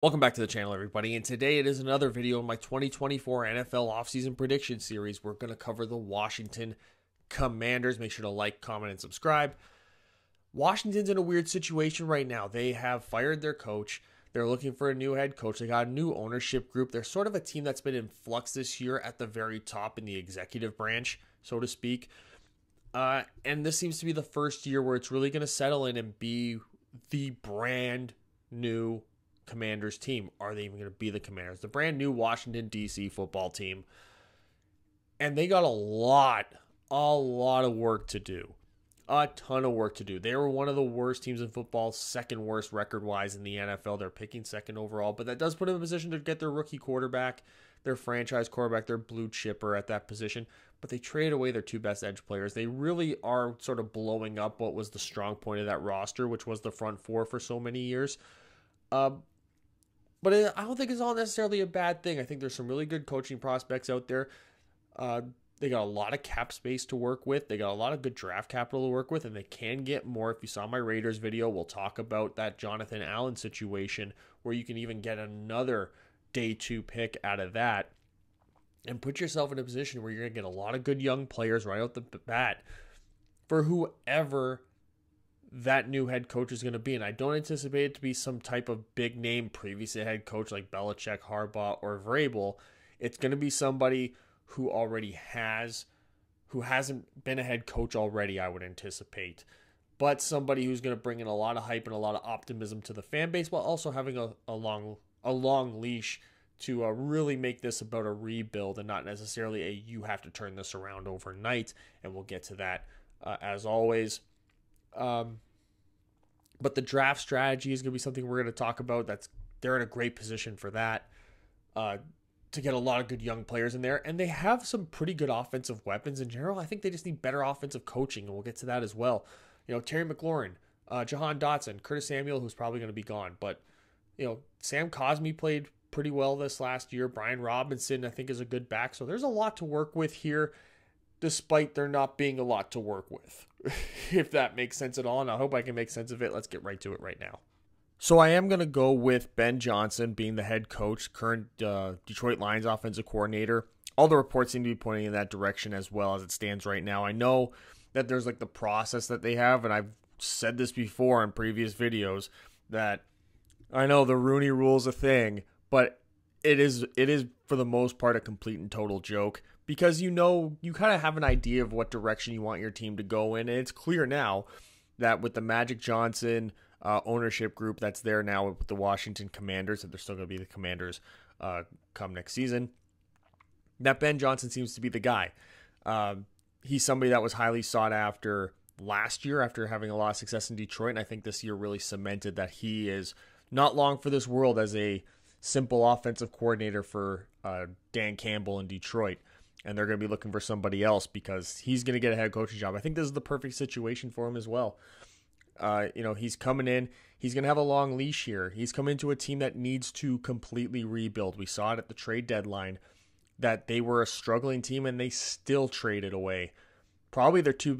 Welcome back to the channel, everybody, and today it is another video in my 2024 NFL offseason prediction series. We're going to cover the Washington Commanders. Make sure to like, comment, and subscribe. Washington's in a weird situation right now. They have fired their coach. They're looking for a new head coach. They got a new ownership group. They're sort of a team that's been in flux this year at the very top in the executive branch, so to speak. And this seems to be the first year where it's really going to settle in and be the brand new Commanders team. Are they even going to be the Commanders? The brand new Washington, D.C. football team. And they got a lot of work to do. A ton of work to do. They were one of the worst teams in football, second worst record-wise in the NFL. They're picking second overall, but that does put them in a position to get their rookie quarterback, their franchise quarterback, their blue chipper at that position. But they traded away their two best edge players. They really are sort of blowing up what was the strong point of that roster, which was the front four for so many years. But I don't think it's all necessarily a bad thing. I think there's some really good coaching prospects out there. They got a lot of cap space to work with. They got a lot of good draft capital to work with, and they can get more. If you saw my Raiders video, we'll talk about that Jonathan Allen situation where you can even get another day 2 pick out of that and put yourself in a position where you're going to get a lot of good young players right out the bat for whoever that new head coach is going to be. And I don't anticipate it to be some type of big name previous head coach like Belichick, Harbaugh, or Vrabel. It's going to be somebody who hasn't been a head coach already, I would anticipate. But somebody who's going to bring in a lot of hype and a lot of optimism to the fan base while also having a long leash to really make this about a rebuild and not necessarily you have to turn this around overnight. And we'll get to that as always. But the draft strategy is going to be something we're going to talk about. They're in a great position for that, to get a lot of good young players in there. And they have some pretty good offensive weapons in general. I think they just need better offensive coaching, and we'll get to that as well. You know, Terry McLaurin, Jahan Dotson, Curtis Samuel, who's probably going to be gone. But, you know, Sam Cosmi played pretty well this last year. Brian Robinson, I think, is a good back. So there's a lot to work with here, despite there not being a lot to work with, if that makes sense at all. And I hope I can make sense of it. Let's get right to it right now. So I am going to go with Ben Johnson being the head coach, current Detroit Lions offensive coordinator. All the reports seem to be pointing in that direction as well as it stands right now. I know that there's like the process that they have, and I've said this before in previous videos, that I know the Rooney Rule is a thing, but it is for the most part a complete and total joke. Because you kind of have an idea of what direction you want your team to go in. And it's clear now that with the Magic Johnson ownership group that's there now with the Washington Commanders, that they're still going to be the Commanders come next season, that Ben Johnson seems to be the guy. He's somebody that was highly sought after last year after having a lot of success in Detroit. And I think this year really cemented that he is not long for this world as a simple offensive coordinator for Dan Campbell in Detroit. And they're going to be looking for somebody else because he's going to get a head coaching job. I think this is the perfect situation for him as well. He's coming in. He's going to have a long leash here. He's come into a team that needs to completely rebuild. We saw it at the trade deadline that they were a struggling team and they still traded away probably their two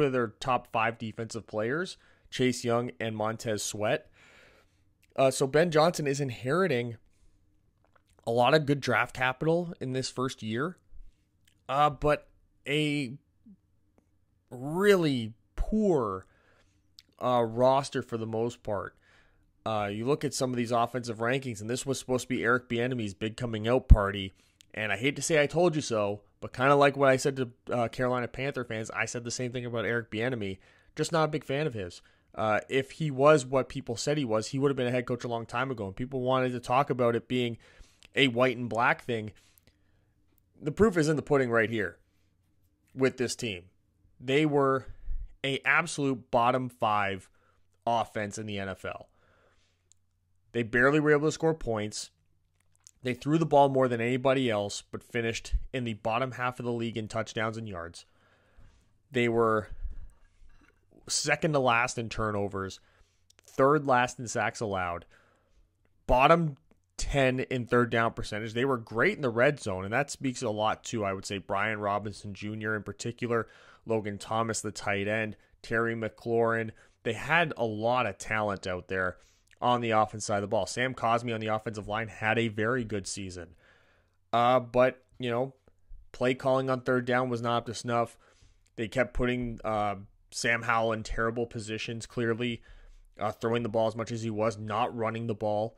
of their top 5 defensive players, Chase Young and Montez Sweat. So Ben Johnson is inheriting a lot of good draft capital in this first year, but a really poor roster for the most part. You look at some of these offensive rankings, and this was supposed to be Eric Bieniemy's big coming out party, and I hate to say I told you so, but kind of like what I said to Carolina Panther fans, I said the same thing about Eric Bieniemy, just not a big fan of his. If he was what people said he was, he would have been a head coach a long time ago, and people wanted to talk about it being a white and black thing. The proof is in the pudding right here with this team. They were an absolute bottom 5 offense in the NFL. They barely were able to score points. They threw the ball more than anybody else, but finished in the bottom half of the league in touchdowns and yards. They were second to last in turnovers, third last in sacks allowed, bottom 10 in third down percentage. They were great in the red zone, and that speaks a lot to, I would say, Brian Robinson Jr. in particular, Logan Thomas, the tight end, Terry McLaurin. They had a lot of talent out there. on the offense side of the ball. Sam Cosmi on the offensive line had a very good season. But, play calling on third down was not up to snuff. They kept putting Sam Howell in terrible positions, clearly, throwing the ball as much as he was, not running the ball.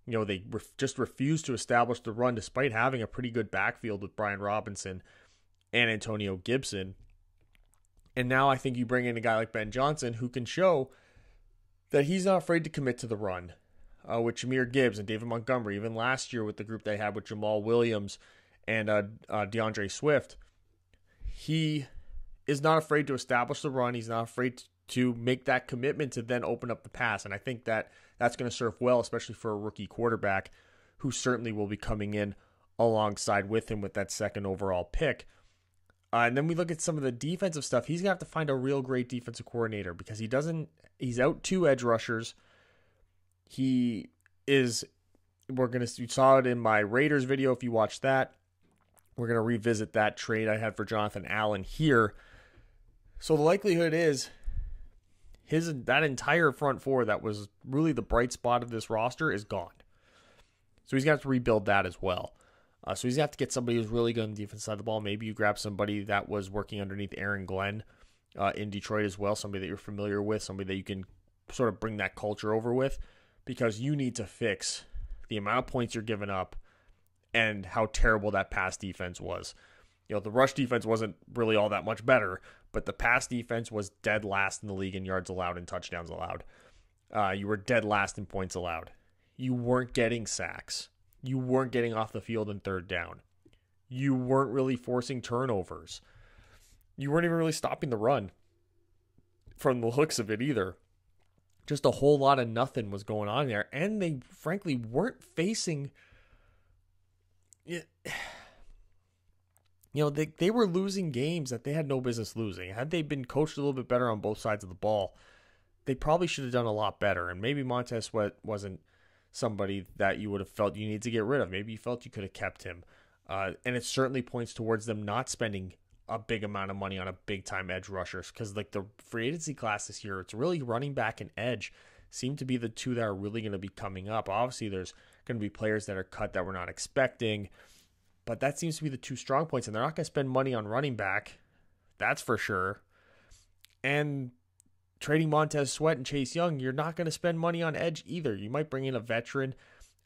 They just refused to establish the run despite having a pretty good backfield with Brian Robinson and Antonio Gibson. And now I think you bring in a guy like Ben Johnson who can show that he's not afraid to commit to the run. With Jahmyr Gibbs and David Montgomery, even last year with the group they had with Jamal Williams and DeAndre Swift, he is not afraid to establish the run. He's not afraid to make that commitment to then open up the pass. And I think that that's going to serve well, especially for a rookie quarterback who certainly will be coming in alongside with him with that second overall pick. And then we look at some of the defensive stuff. He's going to have to find a real great defensive coordinator because he's out 2 edge rushers. You saw it in my Raiders video if you watched that. We're going to revisit that trade I had for Jonathan Allen here. So the likelihood is that entire front four that was really the bright spot of this roster is gone. So he's going to have to rebuild that as well. So he's going to have to get somebody who's really good on the defense side of the ball. Maybe you grab somebody that was working underneath Aaron Glenn in Detroit as well, somebody that you're familiar with, somebody that you can sort of bring that culture over with, because you need to fix the amount of points you're giving up and how terrible that pass defense was. The rush defense wasn't really all that much better, but the pass defense was dead last in the league in yards allowed and touchdowns allowed. You were dead last in points allowed. You weren't getting sacks. You weren't getting off the field in third down. You weren't really forcing turnovers. You weren't even really stopping the run from the looks of it either. Just a whole lot of nothing was going on there. And they frankly weren't facing... They were losing games that they had no business losing. Had they been coached a little bit better on both sides of the ball, they probably should have done a lot better. And maybe Montez Sweat wasn't somebody that you would have felt you need to get rid of. Maybe you felt you could have kept him. And it certainly points towards them not spending a big amount of money on a big-time edge rushers, because the free agency class this year, it's really running back and edge seem to be the two that are really going to be coming up. Obviously, there's going to be players that are cut that we're not expecting, but that seems to be the two strong points, and they're not going to spend money on running back. That's for sure. And trading Montez Sweat and Chase Young, you're not going to spend money on edge either. You might bring in a veteran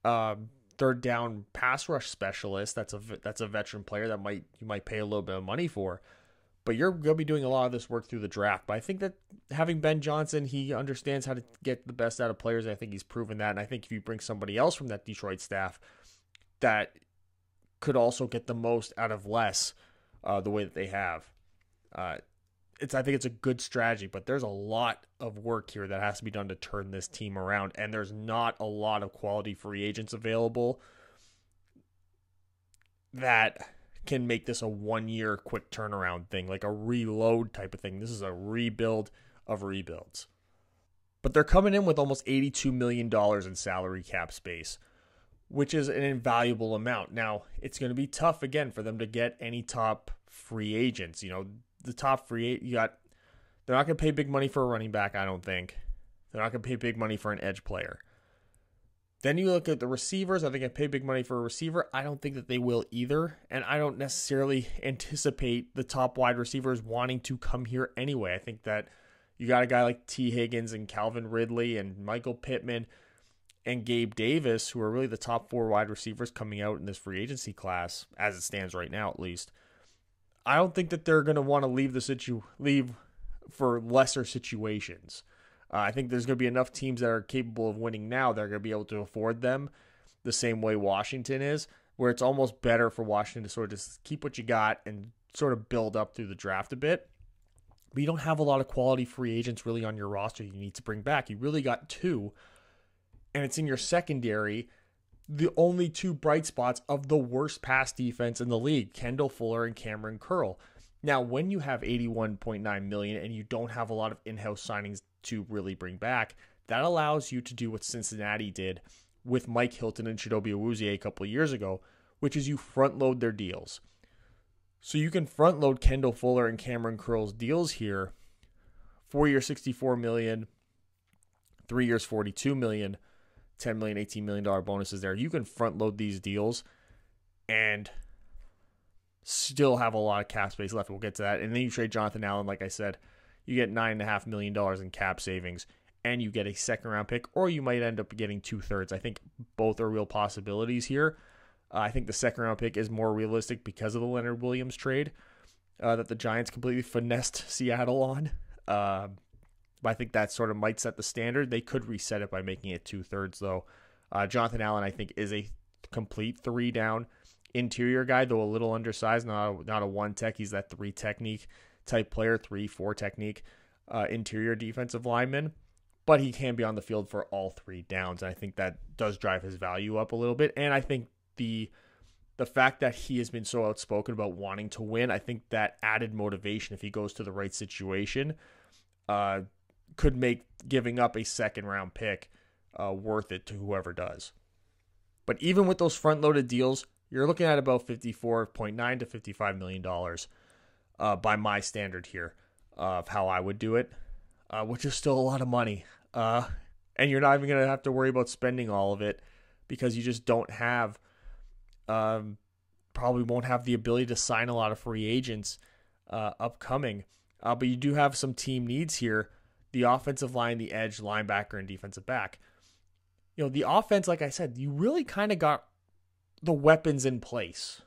third down pass rush specialist. That's a veteran player that you might pay a little bit of money for. But you're going to be doing a lot of this work through the draft. But I think that having Ben Johnson, he understands how to get the best out of players. I think he's proven that. And I think if you bring somebody else from that Detroit staff that could also get the most out of less the way that they have, I think it's a good strategy. But there's a lot of work here that has to be done to turn this team around. And there's not a lot of quality free agents available that can make this a 1-year quick turnaround thing, like a reload type of thing. This is a rebuild of rebuilds. But they're coming in with almost $82 million in salary cap space, which is an invaluable amount. Now, it's going to be tough, again, for them to get any top free agents. The top free agent, they're not going to pay big money for a running back, I don't think. They're not going to pay big money for an edge player. Then you look at the receivers. I think I pay big money for a receiver. I don't think that they will either. And I don't necessarily anticipate the top wide receivers wanting to come here anyway. I think that you got a guy like T. Higgins and Calvin Ridley and Michael Pittman and Gabe Davis, who are really the top 4 wide receivers coming out in this free agency class, as it stands right now at least. I don't think that they're going to want to leave for lesser situations. I think there's going to be enough teams that are capable of winning now that are going to be able to afford them the same way Washington is, where it's almost better for Washington to sort of just keep what you got and sort of build up through the draft a bit. But you don't have a lot of quality free agents really on your roster you need to bring back. You really got 2, and it's in your secondary, the only 2 bright spots of the worst pass defense in the league, Kendall Fuller and Cameron Curl. Now, when you have $81.9 million and you don't have a lot of in-house signings to really bring back, that allows you to do what Cincinnati did with Mike Hilton and Chidobe Awuzie a couple of years ago, which is you front-load their deals. So you can front-load Kendall Fuller and Cameron Curl's deals here, 4 years, $64 million, 3 years, $42 million. $10 million, $18 million bonuses there. You can front load these deals and still have a lot of cap space left. We'll get to that. And then you trade Jonathan Allen, like I said, you get $9.5 million in cap savings, and you get a second-round pick, or you might end up getting 2/3. I think both are real possibilities here. I think the second-round pick is more realistic because of the Leonard Williams trade that the Giants completely finessed Seattle on. But I think that sort of might set the standard. They could reset it by making it 2/3, though. Jonathan Allen, I think, is a complete 3-down interior guy, though a little undersized, not a 1-tech. He's that 3-technique type player, 3-4 technique interior defensive lineman. But he can be on the field for all 3 downs, and I think that does drive his value up a little bit. And I think the fact that he has been so outspoken about wanting to win, I think that added motivation, if he goes to the right situation, could make giving up a second-round pick worth it to whoever does. But even with those front-loaded deals, you're looking at about $54.9 to $55 million by my standard here of how I would do it, which is still a lot of money. And you're not even going to have to worry about spending all of it because you just don't have, probably won't have the ability to sign a lot of free agents upcoming. But you do have some team needs here: the offensive line, the edge, linebacker, and defensive back. You know, the offense, like I said, you really kind of got the weapons in place.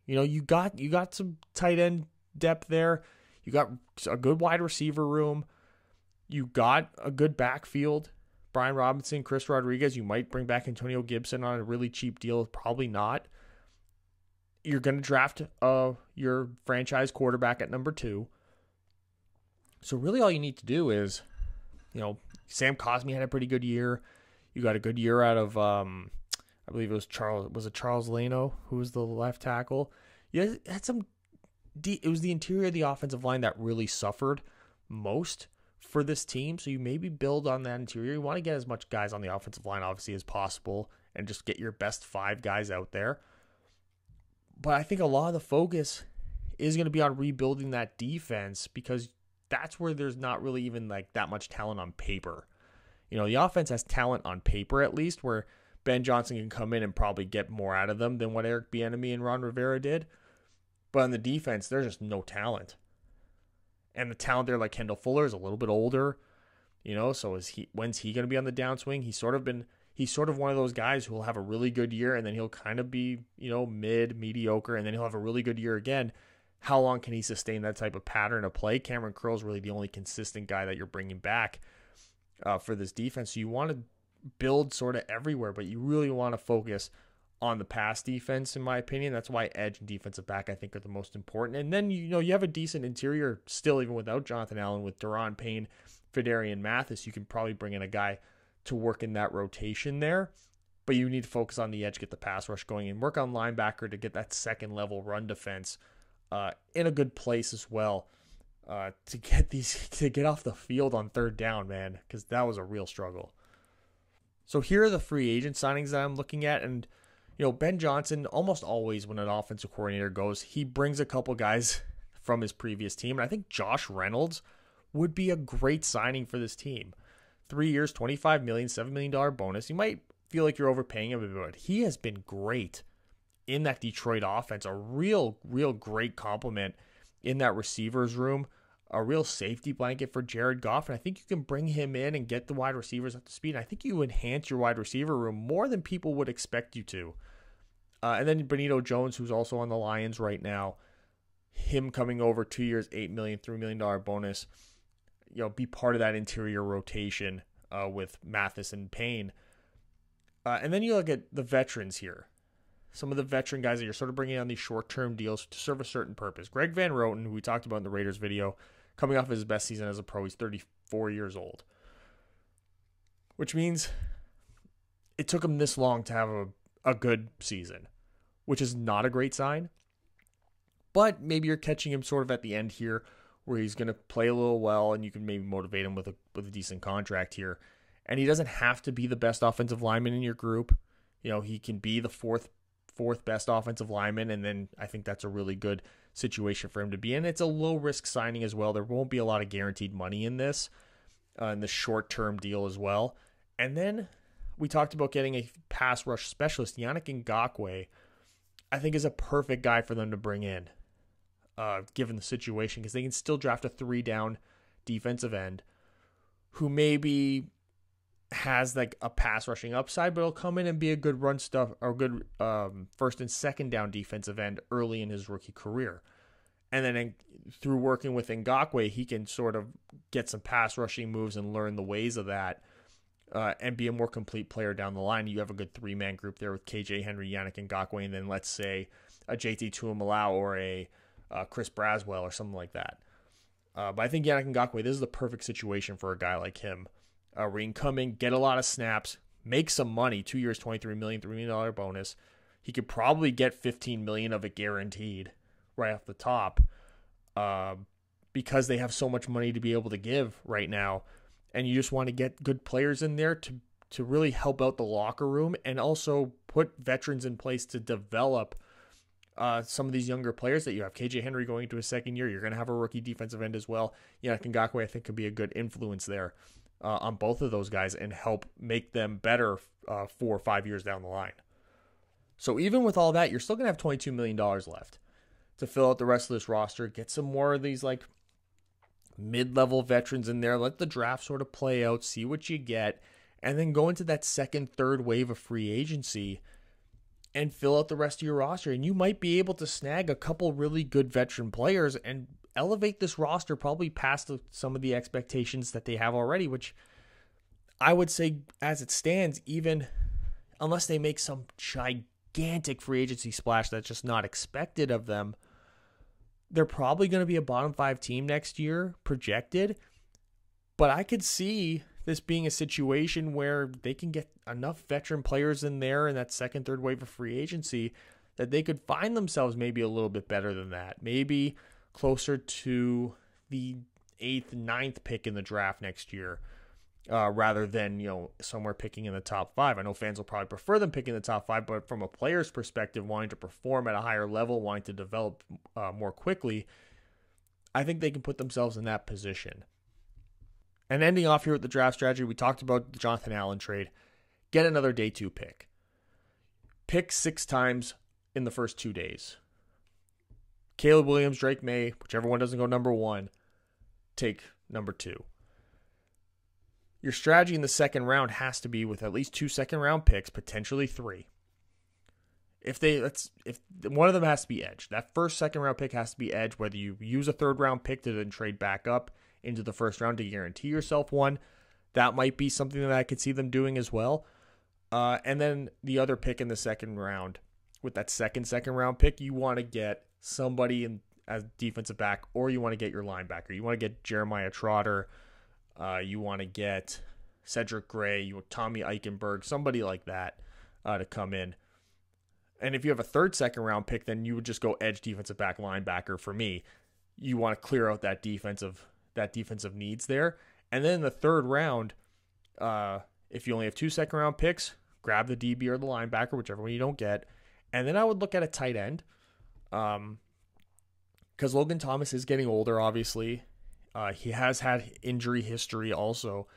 You know, you got some tight end depth there. You got a good wide receiver room. You got a good backfield. Brian Robinson, Chris Rodriguez. You might bring back Antonio Gibson on a really cheap deal. Probably not. You're going to draft your franchise quarterback at number 2. So really all you need to do is, you know, Sam Cosmi had a pretty good year. You got a good year out of, I believe it was Charles Leno, who was the left tackle. You had it was the interior of the offensive line that really suffered most for this team. So you maybe build on that interior. You want to get as much guys on the offensive line, obviously, as possible and just get your best 5 guys out there. But I think a lot of the focus is going to be on rebuilding that defense because that's where there's not really even like that much talent on paper. You know, the offense has talent on paper at least, where Ben Johnson can come in and probably get more out of them than what Eric Bieniemy and Ron Rivera did. But on the defense, there's just no talent. And the talent there, like Kendall Fuller, is a little bit older. You know, so when's he going to be on the downswing? He's sort of one of those guys who will have a really good year and then he'll kind of be, you know, mediocre, and then he'll have a really good year again. How long can he sustain that type of pattern of play? Cameron Curl's really the only consistent guy that you're bringing back for this defense. So you want to build sort of everywhere, but you really want to focus on the pass defense, in my opinion. That's why edge and defensive back, I think, are the most important. And then, you know, you have a decent interior still, even without Jonathan Allen, with Daron Payne, Fidarian Mathis. You can probably bring in a guy to work in that rotation there, but you need to focus on the edge, get the pass rush going, and work on linebacker to get that second level run defense in a good place as well, to get off the field on third down, man, because that was a real struggle. So here are the free agent signings that I'm looking at. And, you know, Ben Johnson, almost always when an offensive coordinator goes, he brings a couple guys from his previous team. And I think Josh Reynolds would be a great signing for this team. 3 years, $25 million, $7 million bonus. You might feel like you're overpaying him a bit, but he has been great in that Detroit offense. A real great compliment in that receivers room. A real safety blanket for Jared Goff. And I think you can bring him in and get the wide receivers up to speed. And I think you enhance your wide receiver room more than people would expect you to. And then Benito Jones, who's also on the Lions right now, him coming over 2 years, $8 million, $3 million bonus, you know, be part of that interior rotation with Mathis and Payne. And then you look at the veterans here. Some of the veteran guys that you're sort of bringing on these short-term deals to serve a certain purpose. Greg Van Roten, who we talked about in the Raiders video, coming off his best season as a pro. He's 34 years old. Which means it took him this long to have a good season, which is not a great sign. But maybe you're catching him sort of at the end here where he's going to play a little well and you can maybe motivate him with a decent contract here. And he doesn't have to be the best offensive lineman in your group. You know, he can be the fourth best offensive lineman, and then I think that's a really good situation for him to be in. It's a low-risk signing as well. There won't be a lot of guaranteed money in this, in the short-term deal as well. And then we talked about getting a pass rush specialist. Yannick Ngakoue, I think, is a perfect guy for them to bring in, given the situation, because they can still draft a 3-down defensive end who maybe has like a pass rushing upside, but he'll come in and be a good run stuff or good first and second down defensive end early in his rookie career. And then through working with Ngakoue, he can sort of get some pass rushing moves and learn the ways of that and be a more complete player down the line. You have a good 3-man group there with KJ Henry, Yannick Ngakoue, and then let's say a JT Tuimalau or a Chris Braswell or something like that. But I think Yannick Ngakoue, this is the perfect situation for a guy like him. Where he can come in, get a lot of snaps, make some money, 2 years, $23 million, $3 million bonus. He could probably get $15 million of it guaranteed right off the top because they have so much money to be able to give right now. And you just want to get good players in there to really help out the locker room and also put veterans in place to develop some of these younger players that you have. KJ Henry going into his second year, you're going to have a rookie defensive end as well. Yannick Ngakoue, I think, could be a good influence there on both of those guys and help make them better 4 or 5 years down the line. So even with all that, you're still going to have $22 million left to fill out the rest of this roster, get some more of these like mid-level veterans in there, let the draft sort of play out, see what you get, and then go into that second, third wave of free agency and fill out the rest of your roster. And you might be able to snag a couple really good veteran players and elevate this roster probably past some of the expectations that they have already, which I would say as it stands, even unless they make some gigantic free agency splash that's just not expected of them, they're probably going to be a bottom 5 team next year projected. But I could see this being a situation where they can get enough veteran players in there in that second, third wave of free agency that they could find themselves maybe a little bit better than that. Maybe closer to the 8th, 9th pick in the draft next year, rather than, somewhere picking in the top 5. I know fans will probably prefer them picking the top 5, but from a player's perspective, wanting to perform at a higher level, wanting to develop more quickly, I think they can put themselves in that position. And ending off here with the draft strategy, we talked about the Jonathan Allen trade. Get another day 2 pick. Pick 6 times in the first 2 days. Caleb Williams, Drake May, whichever one doesn't go number 1, take number 2. Your strategy in the second round has to be with at least 2 second-round picks, potentially 3. If one of them has to be edge. That first second-round pick has to be edge, whether you use a third-round pick to then trade back up into the first round to guarantee yourself one. That might be something that I could see them doing as well. And then the other pick in the second round, with that second-round pick, you want to get somebody as defensive back, or you want to get your linebacker. You want to get Jeremiah Trotter. You want to get Cedric Gray, Tommy Eichenberg, somebody like that to come in. And if you have a third second-round pick, then you would just go edge, defensive back, linebacker for me. You want to clear out that defensive needs there. And then in the third round, if you only have 2 second-round picks, grab the DB or the linebacker, whichever one you don't get. And then I would look at a tight end. Because Logan Thomas is getting older, obviously. He has had injury history also.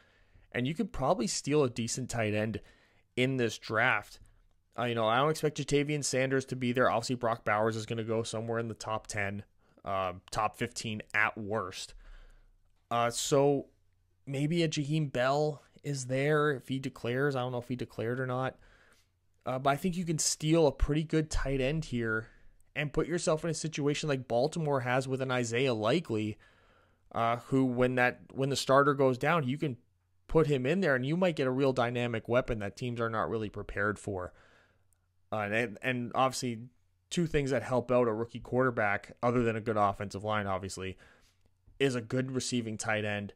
And you could probably steal a decent tight end in this draft. I don't expect Jatavian Sanders to be there. Obviously, Brock Bowers is going to go somewhere in the top 10, top 15 at worst. So maybe a Jaheim Bell is there if he declares. I don't know if he declared or not. But I think you can steal a pretty good tight end here and put yourself in a situation like Baltimore has with an Isaiah Likely, who when the starter goes down, you can put him in there and you might get a real dynamic weapon that teams are not really prepared for. And obviously, 2 things that help out a rookie quarterback, other than a good offensive line, obviously, is a good receiving tight end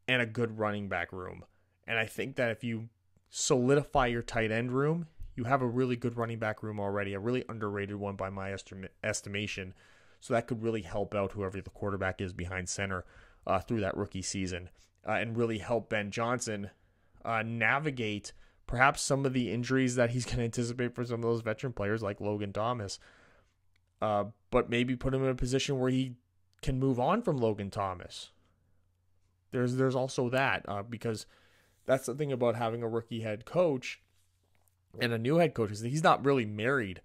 and a good running back room. And I think that if you solidify your tight end room, you have a really good running back room already, a really underrated one by my estimation. So that could really help out whoever the quarterback is behind center through that rookie season and really help Ben Johnson navigate perhaps some of the injuries that he's going to anticipate for some of those veteran players like Logan Thomas. But maybe put him in a position where he can move on from Logan Thomas. There's also that because That's the thing about having a rookie head coach and a new head coach, is that he's not really married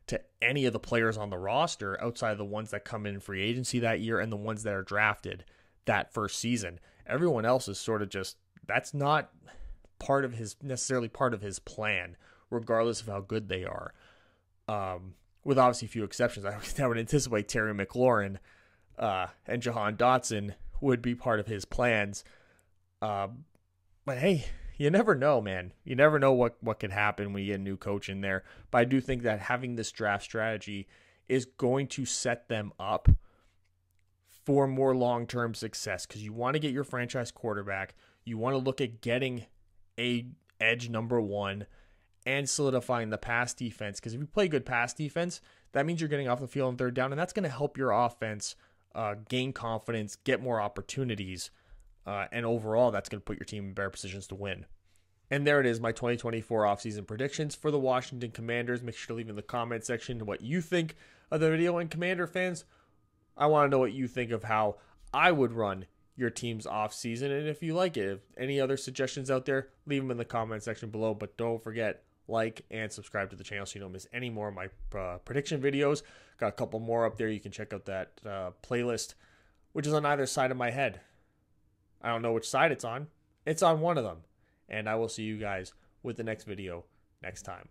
to any of the players on the roster outside of the ones that come in free agency that year and the ones that are drafted that first season. Everyone else is sort of just, that's not necessarily part of his plan, regardless of how good they are. With obviously a few exceptions. I would anticipate Terry McLaurin and Jahan Dotson would be part of his plans. But hey, you never know, man. You never know what could happen when you get a new coach in there. But I do think that having this draft strategy is going to set them up for more long-term success, because you want to get your franchise quarterback. You want to look at getting a edge number one and solidifying the pass defense, because if you play good pass defense, that means you're getting off the field on third down, and that's going to help your offense gain confidence, get more opportunities, and overall, that's going to put your team in better positions to win. And there it is, my 2024 offseason predictions for the Washington Commanders. Make sure to leave in the comment section what you think of the video. And Commander fans, I want to know what you think of how I would run your team's offseason. And if you like it, if any other suggestions out there, leave them in the comment section below. But don't forget, like and subscribe to the channel so you don't miss any more of my prediction videos. Got a couple more up there. You can check out that playlist, which is on either side of my head. I don't know which side it's on. It's on one of them. And I will see you guys with the next video next time.